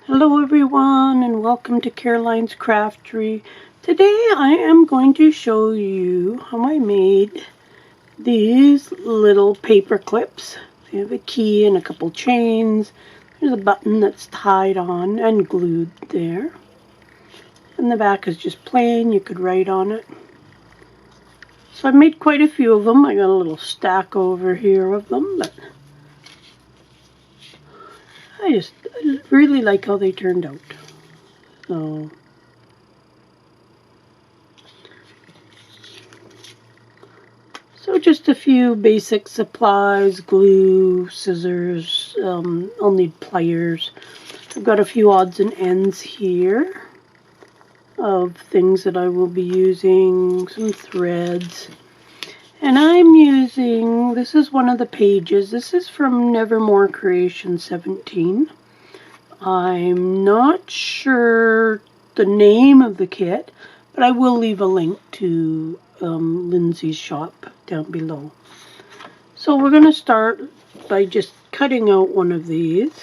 Hello everyone and welcome to Caroline's Craftery. Today I am going to show you how I made these little paper clips. They have a key and a couple chains. There's a button that's tied on and glued there. And the back is just plain, you could write on it. So I made quite a few of them. I got a little stack over here of them, but I really like how they turned out. So just a few basic supplies, glue, scissors, I'll need pliers. I've got a few odds and ends here of things that I will be using, some threads. And I'm using, this is one of the pages, this is from Nevermore Creations 17. I'm not sure the name of the kit, but I will leave a link to Lindsay's shop down below. So we're going to start by just cutting out one of these.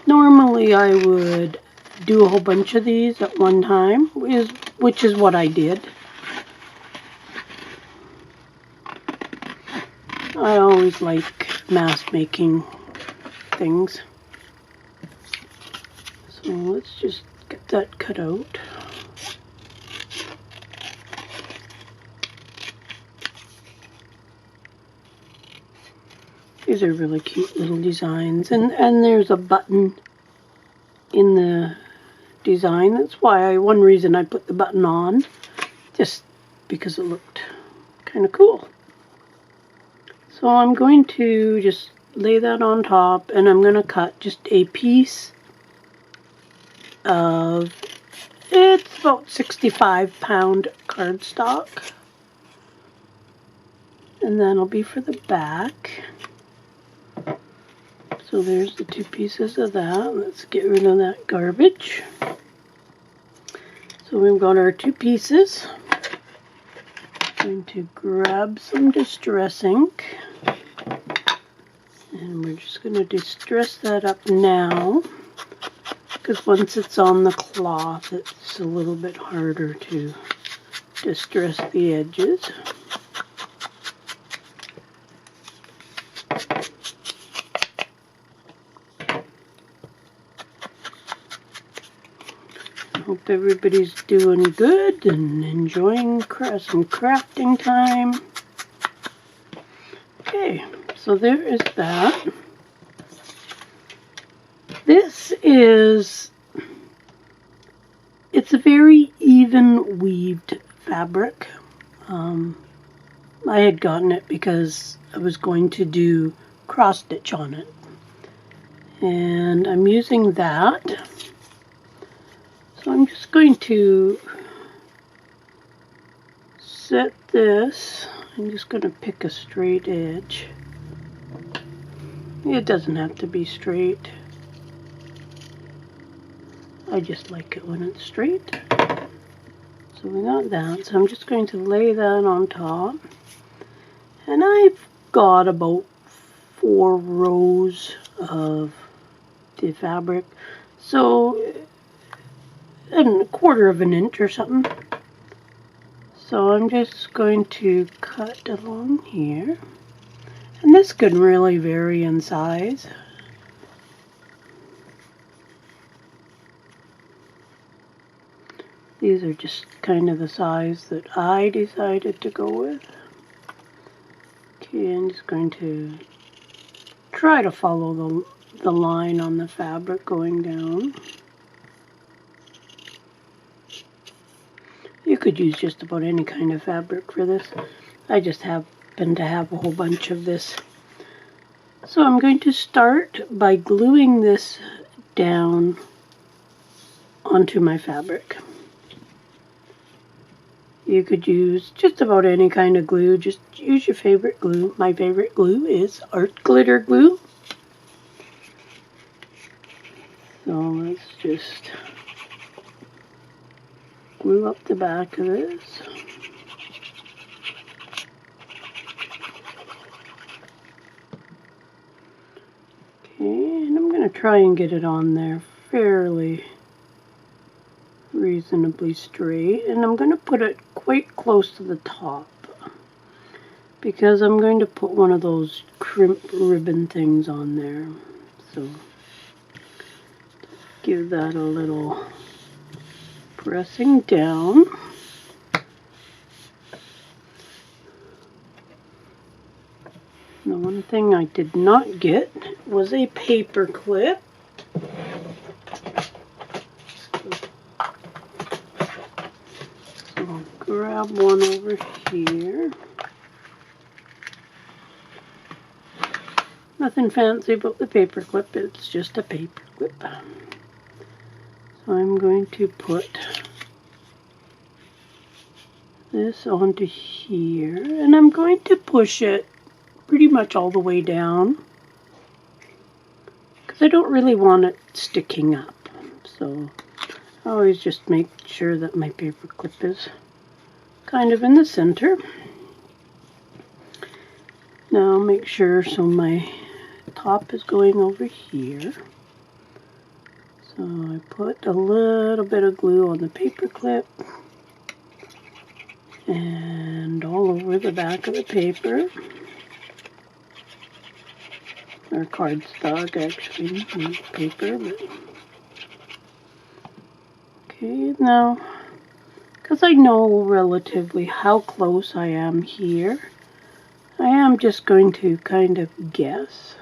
Normally I would do a whole bunch of these at one time, which is what I did. I always like mass making things. So let's just get that cut out. These are really cute little designs, and there's a button in the design. That's why one reason I put the button on, just because it looked kind of cool. So I'm going to just lay that on top, and I'm going to cut just a piece of, it's about 65-pound cardstock, and that'll be for the back. So there's the two pieces of that. Let's get rid of that garbage. So we've got our two pieces. I'm going to grab some distress ink, and we're just going to distress that up now, because once it's on the cloth it's a little bit harder to distress the edges. Hope everybody's doing good and enjoying some crafting time. Okay, so there is that. This is, it's a very even weaved fabric. I had gotten it because I was going to do cross stitch on it. And I'm using that. So I'm just going to set this. I'm just going to pick a straight edge. It doesn't have to be straight. I just like it when it's straight. So we got that. So I'm just going to lay that on top. And I've got about 4 rows of the fabric. So a quarter of an inch or something. So I'm just going to cut along here, and this can really vary in size. These are just kind of the size that I decided to go with. Okay, I'm just going to try to follow the line on the fabric going down. You could use just about any kind of fabric for this. I just happen to have a whole bunch of this. So I'm going to start by gluing this down onto my fabric. You could use just about any kind of glue. Just use your favorite glue. My favorite glue is art glitter glue. So let's just glue up the back of this. Okay, and I'm going to try and get it on there fairly reasonably straight, and I'm going to put it quite close to the top because I'm going to put one of those crimp ribbon things on there. So give that a little pressing down. The one thing I did not get was a paper clip. So I'll grab one over here. Nothing fancy about the paper clip, it's just a paper clip. So I'm going to put this onto here, and I'm going to push it pretty much all the way down because I don't really want it sticking up. So I always just make sure that my paper clip is kind of in the center. Now make sure so my top is going over here. So I put a little bit of glue on the paper clip and all over the back of the paper. Or cardstock, actually, not paper. But okay, now, because I know relatively how close I am here, I am just going to kind of guess.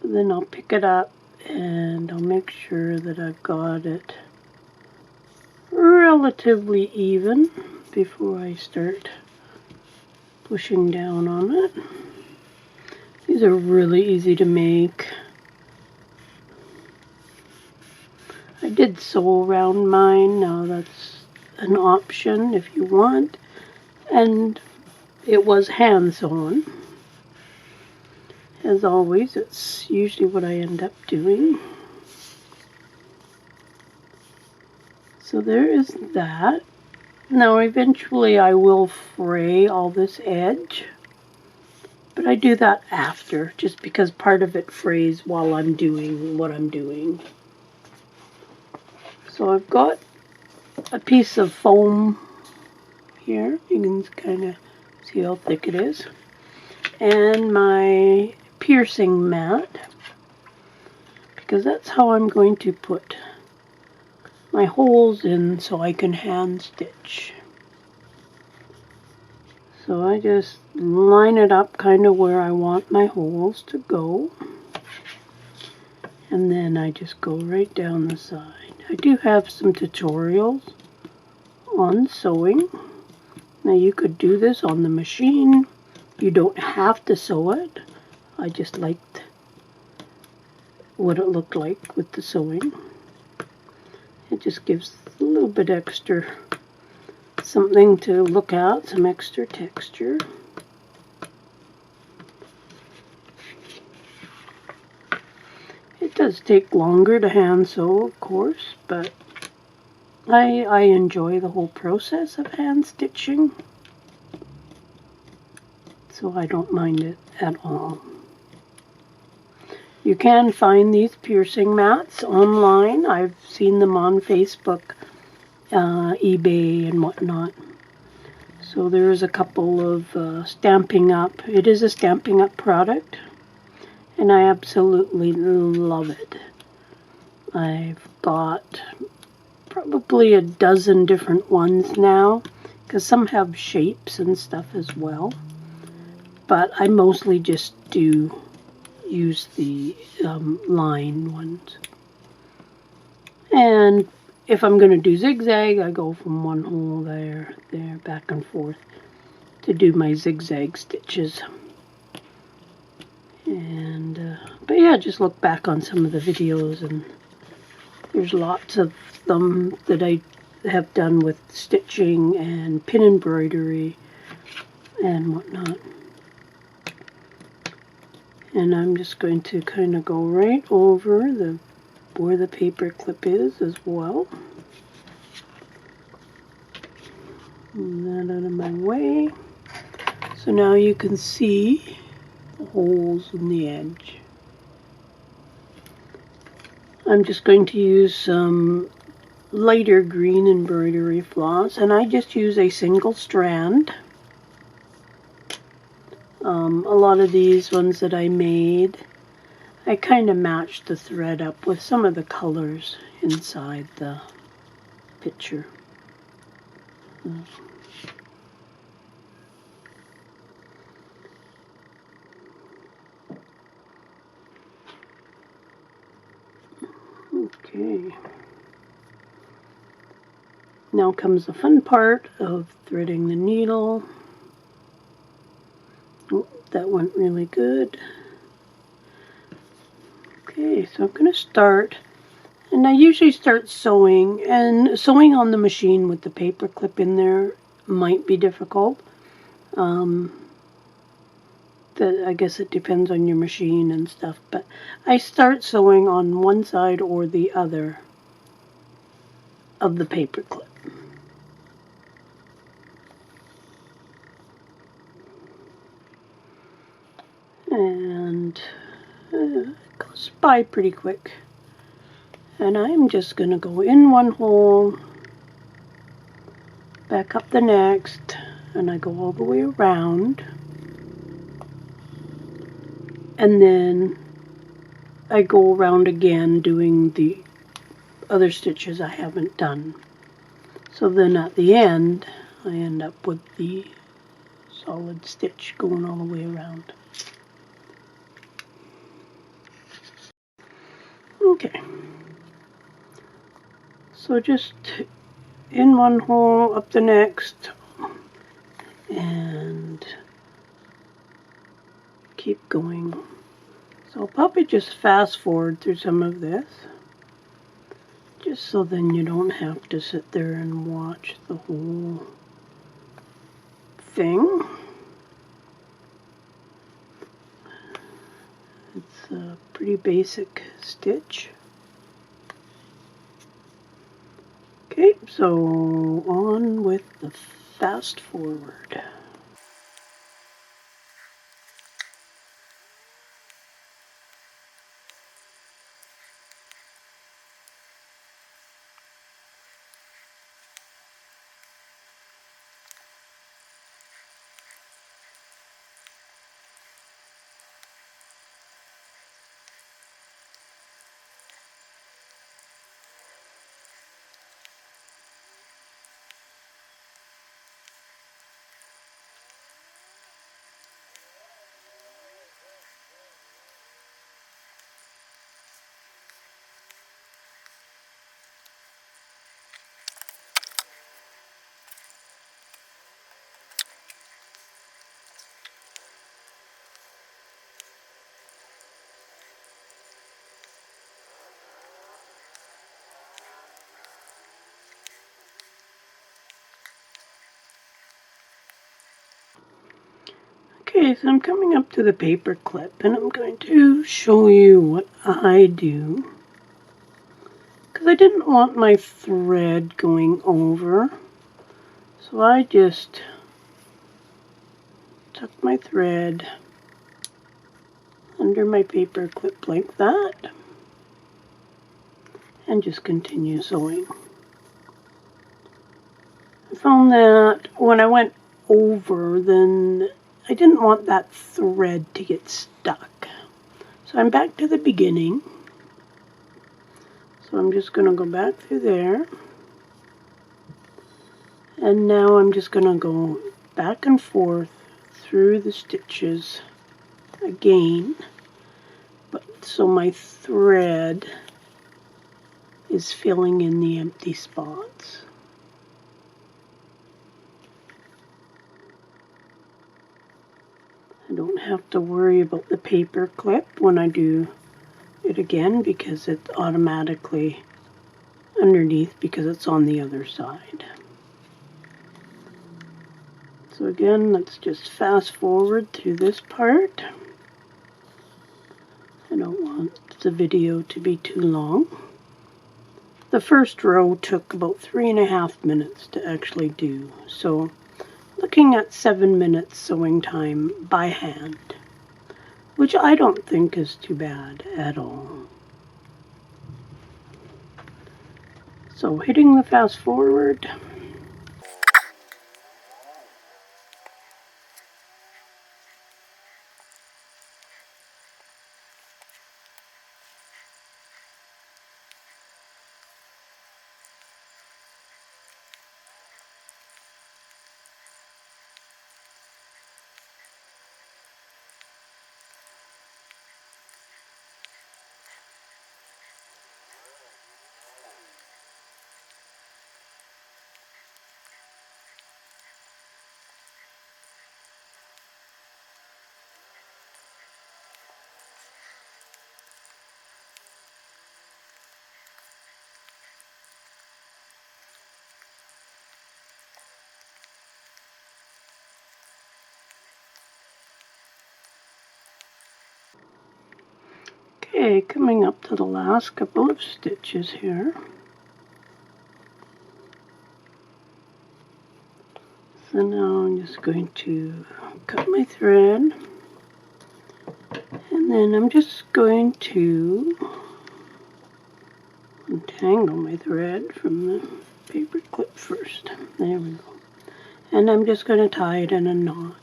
But then I'll pick it up and I'll make sure that I've got it relatively even before I start pushing down on it. These are really easy to make. I did sew around mine. Now that's an option if you want. And it was hand sewn. As always, it's usually what I end up doing. So there is that. Now eventually I will fray all this edge. But I do that after, just because part of it frays while I'm doing what I'm doing. So I've got a piece of foam here. You can kind of see how thick it is. And my piercing mat, because that's how I'm going to put my holes in so I can hand stitch. So I just line it up kind of where I want my holes to go. And then I just go right down the side. I do have some tutorials on sewing. Now you could do this on the machine. You don't have to sew it. I just liked what it looked like with the sewing. It just gives a little bit extra something to look at, some extra texture. It does take longer to hand sew, of course, but I enjoy the whole process of hand stitching, so I don't mind it at all. You can find these piercing mats online. I've seen them on Facebook, eBay and whatnot. So there's a couple of Stampin' Up. It is a Stampin' Up product, and I absolutely love it. I've got probably a dozen different ones now, because some have shapes and stuff as well. But I mostly just do use the line ones. And if I'm going to do zigzag, I go from one hole there, back and forth to do my zigzag stitches. And, but yeah, just look back on some of the videos, and there's lots of them that I have done with stitching and pin embroidery and whatnot. And I'm just going to kind of go right over where the paper clip is as well. Move that out of my way. So now you can see the holes in the edge. I'm just going to use some lighter green embroidery floss, and I just use a single strand. A lot of these ones that I made, I kind of matched the thread up with some of the colors inside the picture. Okay. Now comes the fun part of threading the needle. Oh, that went really good. Okay, so I'm going to start, and I usually start sewing, and sewing on the machine with the paper clip in there might be difficult. I guess it depends on your machine and stuff, but I start sewing on one side or the other of the paper clip. And it goes by pretty quick. And I'm just going to go in one hole, back up the next, and I go all the way around. And then I go around again doing the other stitches I haven't done. So then at the end, I end up with the solid stitch going all the way around. Okay. So just in one hole, up the next, and keep going. So I'll probably just fast forward through some of this, just so then you don't have to sit there and watch the whole thing. It's a pretty basic stitch. Okay, so on with the fast forward. Okay, so I'm coming up to the paper clip, and I'm going to show you what I do, because I didn't want my thread going over, so I just tuck my thread under my paper clip like that, and just continue sewing. I found that when I went over, then I didn't want that thread to get stuck. So I'm back to the beginning. So I'm just going to go back through there. And now I'm just going to go back and forth through the stitches again. But so my thread is filling in the empty spots. I don't have to worry about the paper clip when I do it again, because it's automatically underneath because it's on the other side. So again, let's just fast forward through this part. I don't want the video to be too long. The first row took about 3.5 minutes to actually do, so looking at 7 minutes sewing time by hand, which I don't think is too bad at all. So hitting the fast forward. Okay, coming up to the last couple of stitches here. So now I'm just going to cut my thread, and then I'm just going to untangle my thread from the paper clip first. There we go. And I'm just going to tie it in a knot.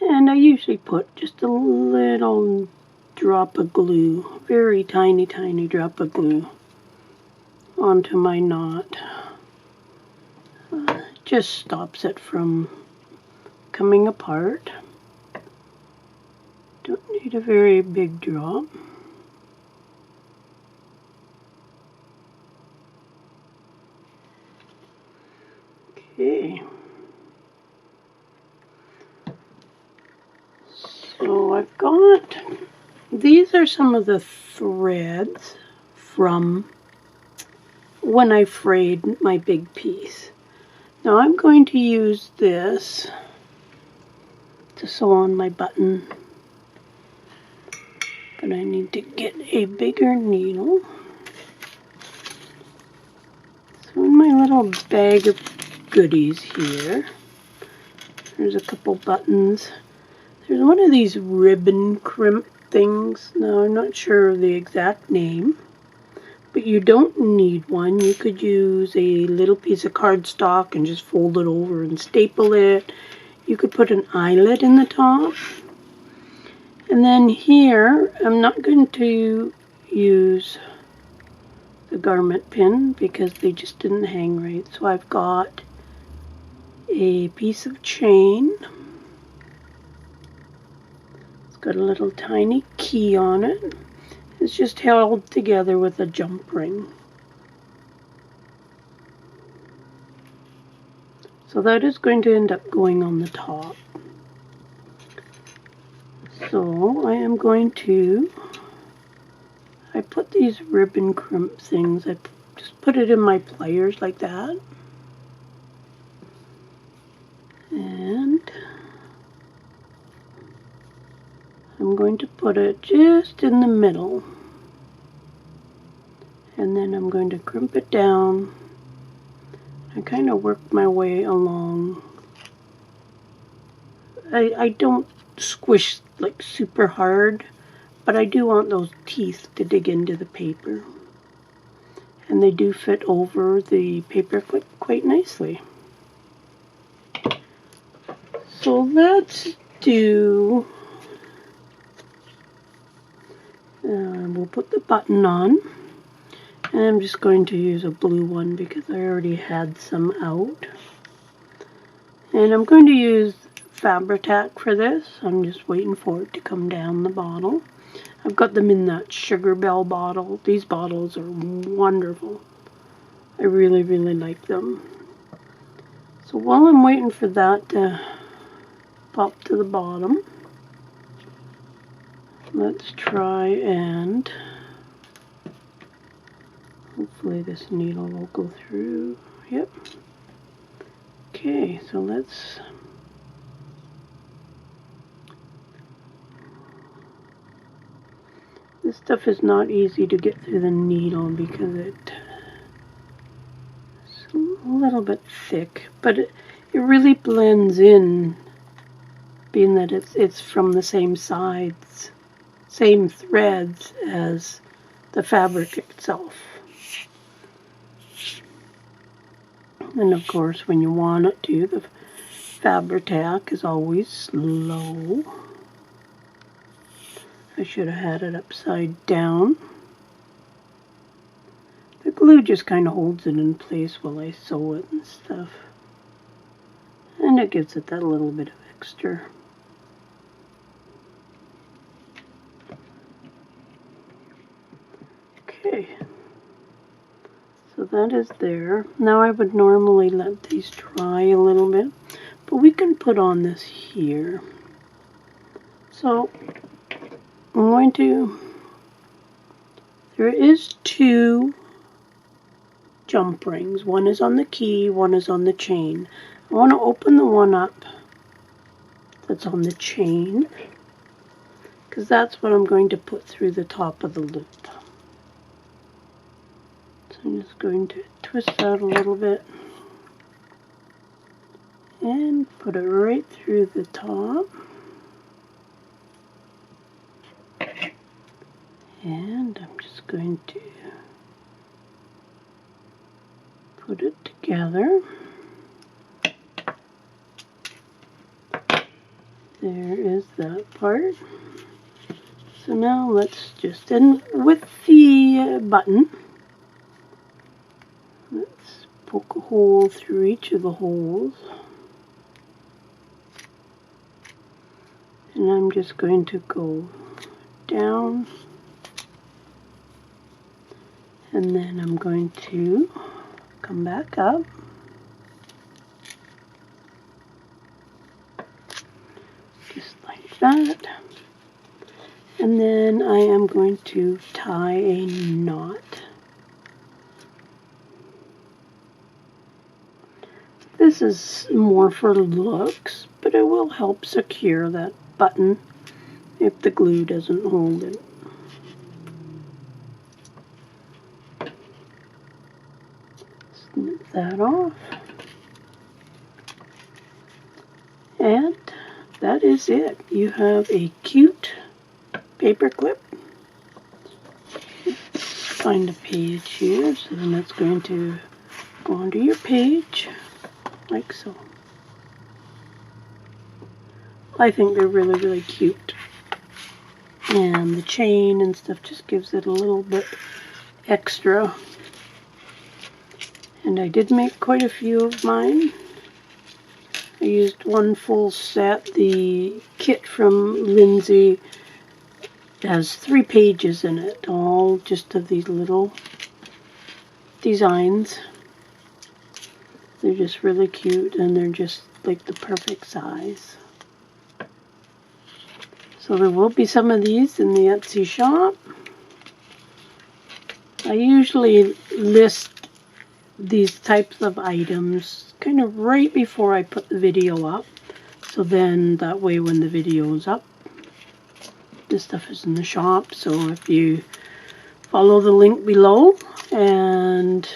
And I usually put just a little drop of glue, very tiny, tiny drop of glue onto my knot. Just stops it from coming apart. Don't need a very big drop. Okay. So I've got, these are some of the threads from when I frayed my big piece. Now I'm going to use this to sew on my button, but I need to get a bigger needle. So in my little bag of goodies here, there's a couple buttons. There's one of these ribbon crimp things. Now I'm not sure of the exact name, but you don't need one. You could use a little piece of cardstock and just fold it over and staple it. You could put an eyelet in the top. And then here, I'm not going to use the garment pin because they just didn't hang right. So I've got a piece of chain. It's got a little tiny key on it. It's just held together with a jump ring. So that is going to end up going on the top. So I am going to, I put these ribbon crimp things, I just put it in my pliers like that. And I'm going to put it just in the middle. And then I'm going to crimp it down. I kind of work my way along. I don't squish like super hard, but I do want those teeth to dig into the paper. And they do fit over the paper clip quite nicely. So let's do, we'll put the button on. And I'm just going to use a blue one because I already had some out. And I'm going to use Fabri-Tac for this. I'm just waiting for it to come down the bottle. I've got them in that Sugar Bell bottle. These bottles are wonderful. I really, really like them. So while I'm waiting for that to pop to the bottom, let's try and hopefully this needle will go through. Yep. Okay, so let's, this stuff is not easy to get through the needle because it's a little bit thick, but it really blends in, being that it's from the same sides, same threads as the fabric itself. And of course, when you want it to, the Fabri-Tac is always slow. I should have had it upside down. The glue just kind of holds it in place while I sew it and stuff. And it gives it that little bit of extra. Okay. So that is there. Now I would normally let these dry a little bit, but we can put on this here. So I'm going to, there is 2 jump rings. One is on the key, one is on the chain. I want to open the one up that's on the chain, because that's what I'm going to put through the top of the loop. So I'm just going to twist that a little bit and put it right through the top. And I'm just going to put it together. There is that part. So now let's just, and with the button, let's poke a hole through each of the holes. And I'm just going to go down, and then I'm going to come back up. Just like that. And then I am going to tie a knot. This is more for looks, but it will help secure that button if the glue doesn't hold it. Snip that off. And that is it. You have a cute paper clip. Find a page here, so then it's going to go onto your page like so. I think they're really, really cute. And the chain and stuff just gives it a little bit extra. And I did make quite a few of mine. I used one full set. The kit from Lindsay has 3 pages in it, all just of these little designs. They're just really cute, and they're just like the perfect size. So there will be some of these in the Etsy shop. I usually list these types of items kind of right before I put the video up. So then that way when the video is up, this stuff is in the shop. So if you follow the link below and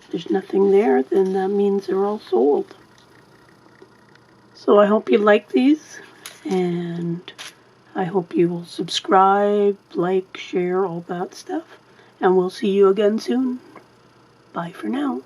there's nothing there, then that means they're all sold. So I hope you like these, and I hope you will subscribe, like, share, all that stuff. And we'll see you again soon. Bye for now.